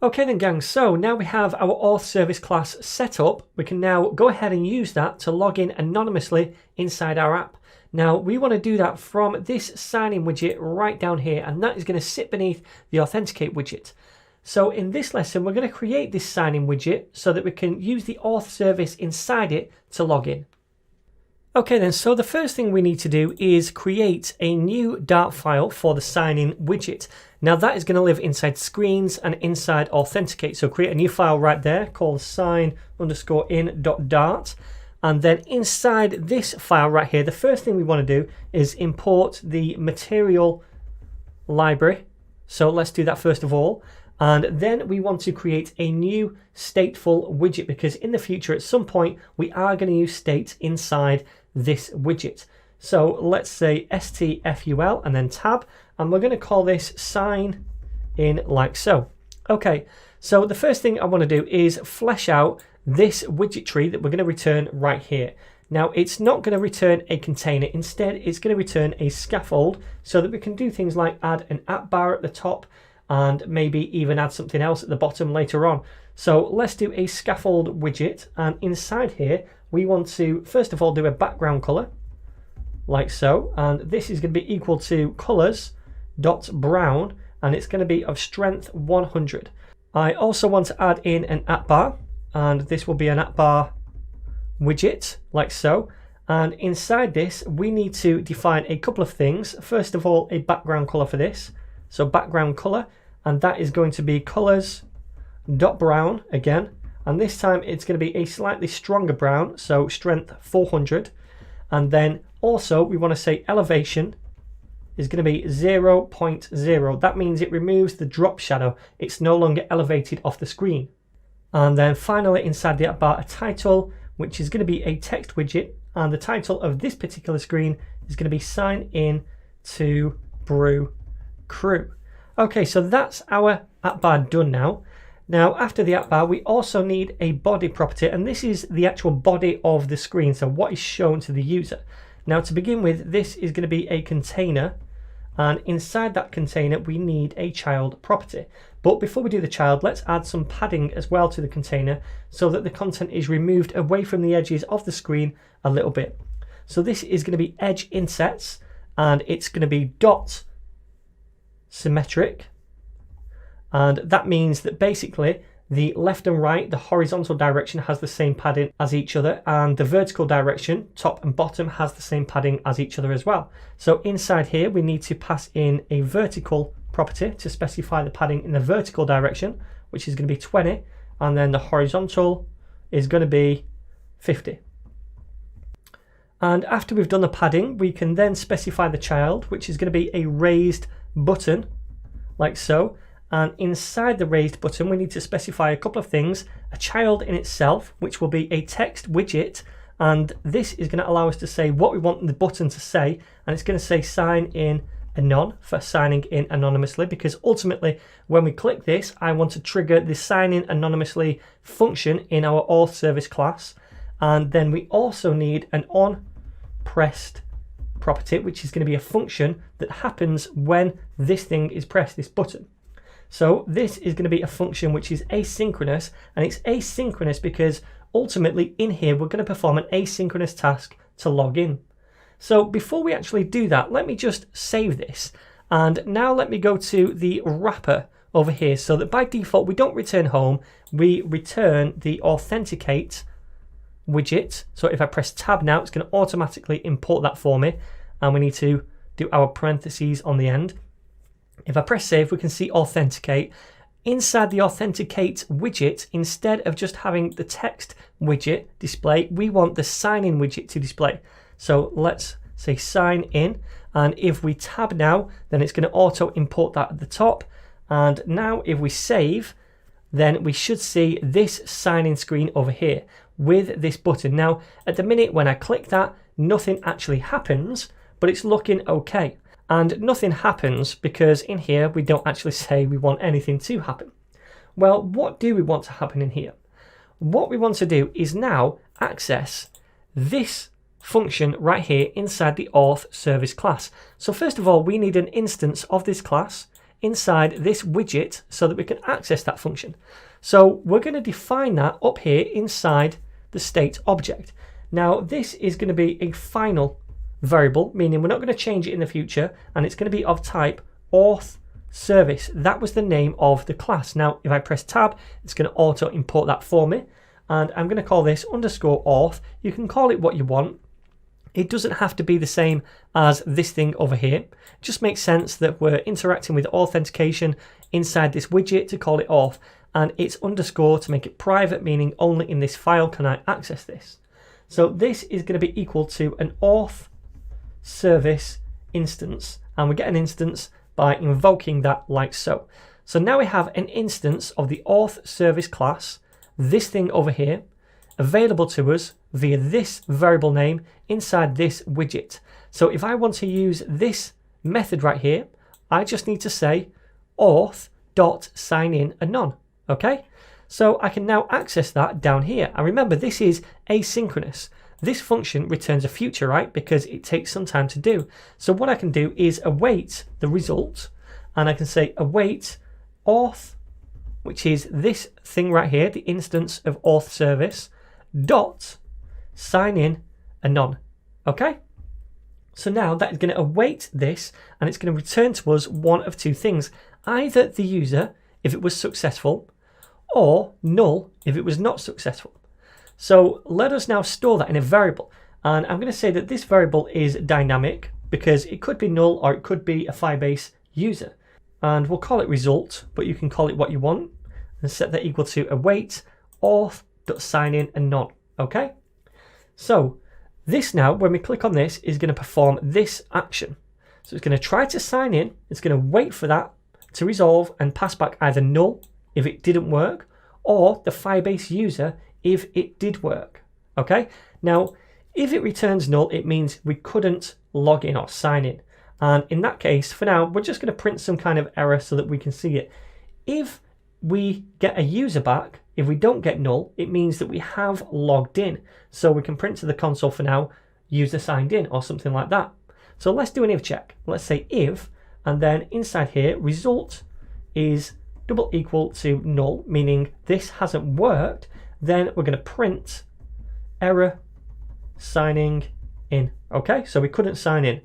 Okay then gang, so now we have our Auth service class set up. We can now go ahead and use that to log in anonymously inside our app. Now we want to do that from this sign-in widget right down here, and that is going to sit beneath the Authenticate widget. So in this lesson, we're going to create this sign-in widget so that we can use the Auth service inside it to log in. Okay then, so the first thing we need to do is create a new Dart file for the sign-in widget. Now that is going to live inside screens and inside Authenticate. So create a new file right there called sign_in.dart. And then inside this file right here, the first thing we want to do is import the material library. So let's do that first of all. And then we want to create a new stateful widget, because in the future at some point we are going to use state inside this widget. So let's say stful and then tab, and we're going to call this sign in like so. Okay, so the first thing I want to do is flesh out this widget tree that we're going to return right here. Now it's not going to return a container, instead it's going to return a scaffold so that we can do things like add an app bar at the top and maybe even add something else at the bottom later on. So let's do a scaffold widget, and inside here we want to first of all do a background color like so, and this is going to be equal to colors.brown, and it's going to be of strength 100. I also want to add in an app bar, and this will be an app bar widget like so. And inside this we need to define a couple of things. First of all, a background color for this. So background color, and that is going to be colors.brown again, and this time it's going to be a slightly stronger brown, so strength 400. And then also we want to say elevation is going to be 0.0. That means it removes the drop shadow. It's no longer elevated off the screen. And then finally inside the app bar, a title, which is going to be a text widget, and the title of this particular screen is going to be sign in to brew crew. Okay, so that's our app bar done now. Now after the app bar we also need a body property, and this is the actual body of the screen, so what is shown to the user. Now to begin with, this is going to be a container, and inside that container we need a child property. But before we do the child, let's add some padding as well to the container so that the content is removed away from the edges of the screen a little bit. So this is going to be edge insets, and it's going to be dot symmetric, and that means that basically the left and right, the horizontal direction has the same padding as each other, and the vertical direction, top and bottom, has the same padding as each other as well. So inside here we need to pass in a vertical property to specify the padding in the vertical direction, which is going to be 20, and then the horizontal is going to be 50. And after we've done the padding, we can then specify the child, which is going to be a raised button like so. And inside the raised button we need to specify a couple of things: a child in itself, which will be a text widget, and this is going to allow us to say what we want the button to say, and it's going to say sign in anon for signing in anonymously, because ultimately when we click this I want to trigger the sign in anonymously function in our Auth service class. And then we also need an on pressed property, which is going to be a function that happens when this thing is pressed, this button. So this is going to be a function which is asynchronous, and it's asynchronous because ultimately in here we're going to perform an asynchronous task to log in. So before we actually do that, let me just save this, and now let me go to the wrapper over here, so that by default we don't return home, we return the authenticate widget. So if I press tab now, it's going to automatically import that for me, and we need to do our parentheses on the end. If I press save, we can see authenticate. Inside the authenticate widget, instead of just having the text widget display, we want the sign in widget to display. So let's say sign in, and if we tab now, then it's going to auto import that at the top. And now if we save, then we should see this sign in screen over here with this button. Now at the minute when I click that, nothing actually happens, but it's looking okay. And nothing happens because in here we don't actually say we want anything to happen. Well, what do we want to happen in here? What we want to do is now access this function right here inside the Auth service class. So first of all, we need an instance of this class. inside this widget so that we can access that function. So we're going to define that up here inside the state object. Now this is going to be a final variable, meaning we're not going to change it in the future, and it's going to be of type auth service. That was the name of the class. Now if I press tab, it's going to auto import that for me, and I'm going to call this underscore auth. You can call it what you want. It doesn't have to be the same as this thing over here. It just makes sense that we're interacting with authentication inside this widget to call it auth, and it's underscore to make it private, meaning only in this file can I access this. So this is going to be equal to an auth service instance, and we get an instance by invoking that like so. So now we have an instance of the auth service class, this thing over here, available to us via this variable name inside this widget. So if I want to use this method right here, I just need to say auth.signinAnon. Okay, so I can now access that down here. And remember, this is asynchronous. This function returns a future, right? Because it takes some time to do. So what I can do is await the result, and I can say await auth, which is this thing right here, the instance of auth service, dot sign in anon. Okay, so now that is going to await this, and it's going to return to us one of two things: either the user if it was successful, or null if it was not successful. So let us now store that in a variable, and I'm going to say that this variable is dynamic because it could be null or it could be a Firebase user, and we'll call it result, but you can call it what you want, and set that equal to await auth.signinAnon. Okay, so this now, when we click on this, is going to perform this action. So it's going to try to sign in, it's going to wait for that to resolve and pass back either null if it didn't work, or the Firebase user if it did work. Okay, now if it returns null, it means we couldn't log in or sign in, and in that case, for now, we're just going to print some kind of error so that we can see it. If we get a user back, if we don't get null, it means that we have logged in, so we can print to the console for now user signed in or something like that. So let's do an if check. Let's say if, and then inside here result is double equal to null, meaning this hasn't worked. Then we're going to print error signing in. Okay, so we couldn't sign in.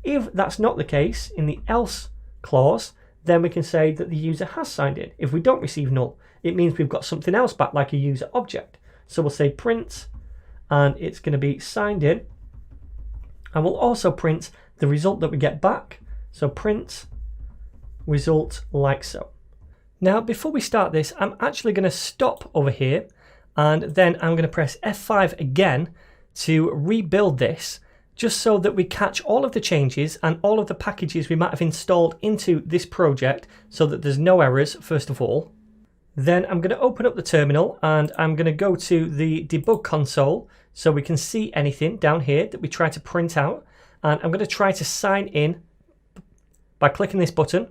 If that's not the case, in the else clause, then we can say that the user has signed in. If we don't receive null, it means we've got something else back, like a user object. So we'll say print, and it's going to be signed in, and we'll also print the result that we get back. So print result like so. Now before we start this, I'm actually going to stop over here, and then I'm going to press F5 again to rebuild this, just so that we catch all of the changes and all of the packages we might have installed into this project, so that there's no errors first of all. Then I'm going to open up the terminal, and I'm going to go to the debug console so we can see anything down here that we try to print out, and I'm going to try to sign in by clicking this button,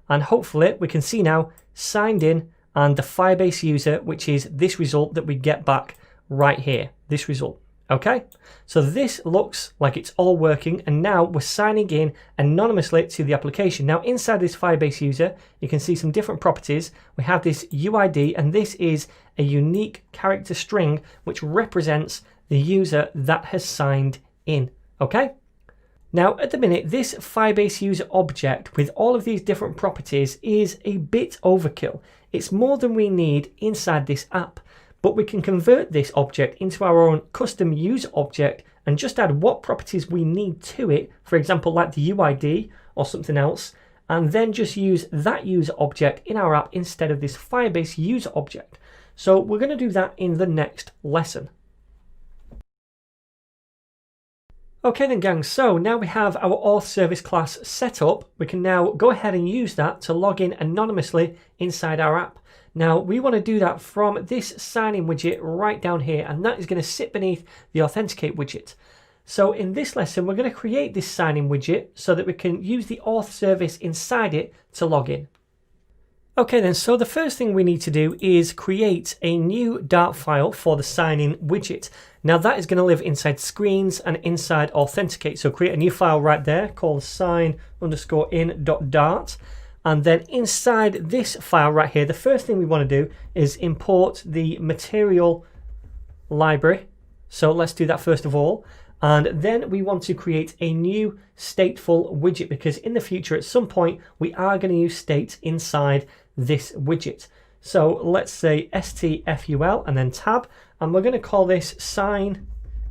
and hopefully we can see now signed in, and the Firebase user, which is this result that we get back right here, this result. Okay, so this looks like it's all working, and now we're signing in anonymously to the application. Now inside this Firebase user, you can see some different properties. We have this UID, and this is a unique character string which represents the user that has signed in. Okay, now at the minute, this Firebase user object with all of these different properties is a bit overkill. It's more than we need inside this app. But we can convert this object into our own custom user object and just add what properties we need to it, for example, like the UID or something else, and then just use that user object in our app instead of this Firebase user object. So we're going to do that in the next lesson. Okay then gang, so now we have our auth service class set up. We can now go ahead and use that to log in anonymously inside our app. Now we want to do that from this sign-in widget right down here, and that is going to sit beneath the authenticate widget. So in this lesson, we're going to create this sign-in widget so that we can use the auth service inside it to log in. Okay then, so the first thing we need to do is create a new Dart file for the sign-in widget. Now that is going to live inside screens and inside authenticate. So create a new file right there called sign_in.dart. And then inside this file right here, the first thing we want to do is import the material library. So let's do that first of all. And then we want to create a new stateful widget, because in the future at some point we are going to use state inside this widget. So let's say stful and then tab, and we're going to call this sign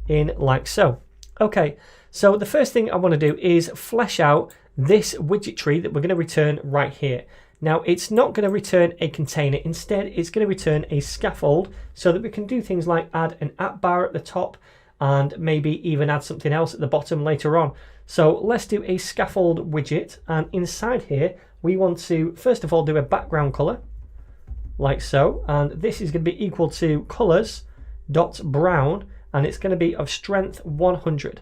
in like so. Okay, so the first thing I want to do is flesh out this widget tree that we're going to return right here. Now it's not going to return a container, instead it's going to return a scaffold, so that we can do things like add an app bar at the top and maybe even add something else at the bottom later on. So let's do a scaffold widget, and inside here we want to first of all do a background color like so, and this is going to be equal to colors.brown, and it's going to be of strength 100.